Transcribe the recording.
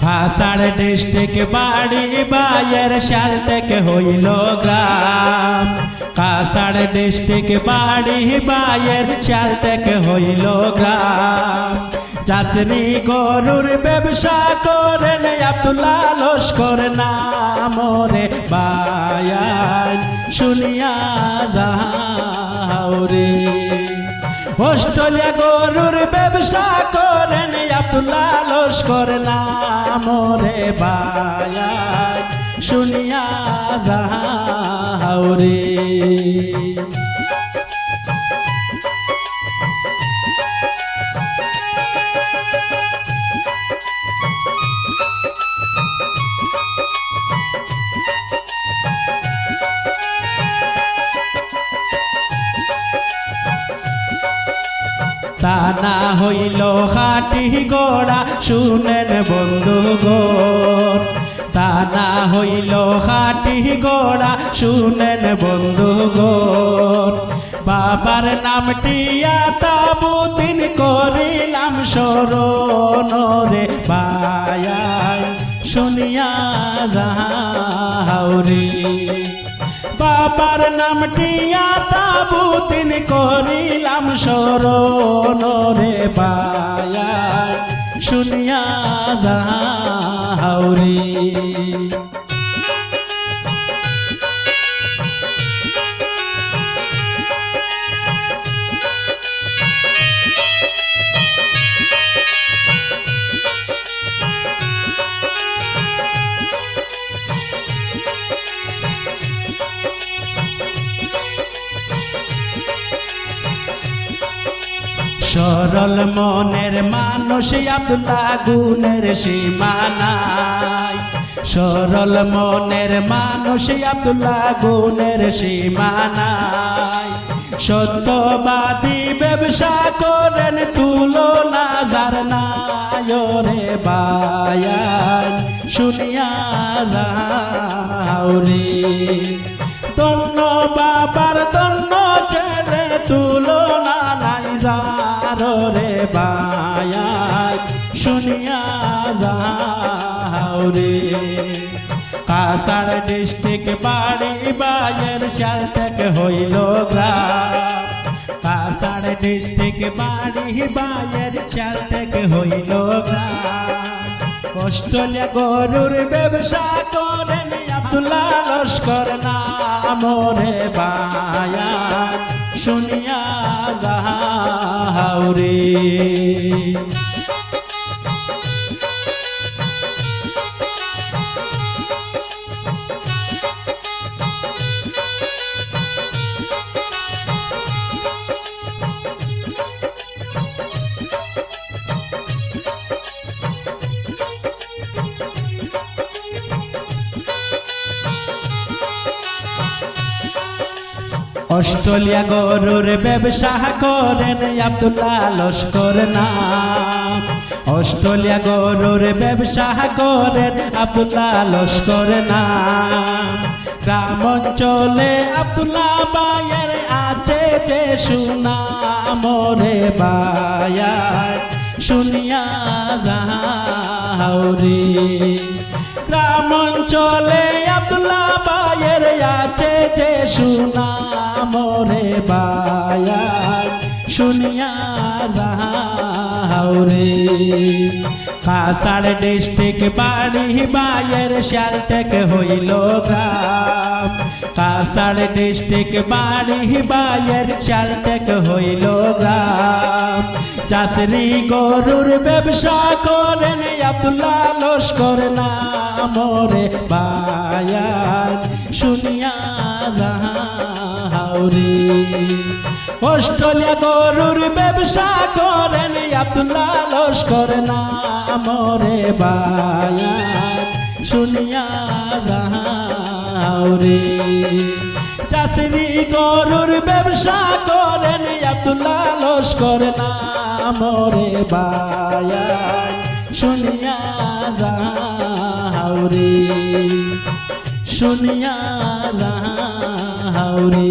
ভাষাড় district বাড়ি বায়ের সাল থেকে হইল গ্রাম। কাছাড় ডিস্ট্রিক্ট বাড়ি বায়ের সাল থেকে হইল গ্রাম। চাষরি গরুর ব্যবসা করেন আব্দুল্লাহ লস্কর নাম রে বায়ান শুনিয়া যাও রে। অস্ট্রেলিয়া গরুর ব্যবসা করেন আব্দুল্লাহ লস্কর নাম রে বায়ান শুনিয়া যাও রে। তা না হইল খাটি গোড়া শুনেন বন্ধুগণ, তা না হইল খাটি গোড়া শুনেন বন্ধুগণ। বাবার নামটি তাবুদ্দিন করিলাম স্মরণ রে বায়ান শুনিয়া যাও রে। বাবার নামটি তাবুদ্দিন করিলাম স্মরণ রে বায়ান শুনিয়া যাও রে। সরল মনের মানুষ আব্দুল্লাহ গুণের সীমা নাই। সরল মনের মানুষ আব্দুল্লাহ গুণের সীমা নাই। সত্যবাদী ব্যবসা করেন তুলনা যার নাই রে বায়ান শুনিয়া যাও রে। ধন্য বাবার ধন্য ছেলে তুলনা নাই যার রে বায়ান শুনিয়া যাও রে। কাছাড় ডিস্ট্রিক্ট বাড়ি বায়ের সাল থেকে হইল গ্রাম। কাছাড় ডিস্ট্রিক্ট বাড়ি বায়ের সাল থেকে হইল গ্রাম। অস্ট্রেলিয়া গরুর ব্যবসা করেন আব্দুল্লাহ লস্কর নাম রে বায়ান শুনিয়া যাও রে। অস্ট্রেলিয়া গরুর ব্যবসা করেন আব্দুল্লাহ লস্কর নাম। অস্ট্রেলিয়া গরুর ব্যবসা করেন আব্দুল্লাহ লস্কর নাম। গ্রাম অঞ্চলে আব্দুল্লাহ বায়ের আছে যে সুনাম রে বায়ান শুনিয়া যাও রে। গ্রাম অঞ্চলে আব্দুল্লাহ বায়ের আছে যে সুনাম রে বায়ান শুনিয়া যাও রে। কাছাড় ডিস্ট্রিক্ট বাড়ি বায়ের সাল থেকে হইল গ্রাম। কাছাড় ডিস্ট্রিক্ট বাড়ি বায়ের সাল থেকে হইল গ্রাম। চাষরি গরুর ব্যবসা করেন আব্দুল্লাহ লস্কর নাম রে বায়ান শুনিয়া যাও রে। অস্ট্রেলিয়া গরুর ব্যবসা করেন আব্দুল্লাহ লস্কর নাম রে বায়ান শুনিয়া যাও রে। চাষরি গরুর ব্যবসা করেন আব্দুল্লাহ লস্কর নাম রে বায়ান শুনিয়া যাও রে শুনিয়া যাও রে।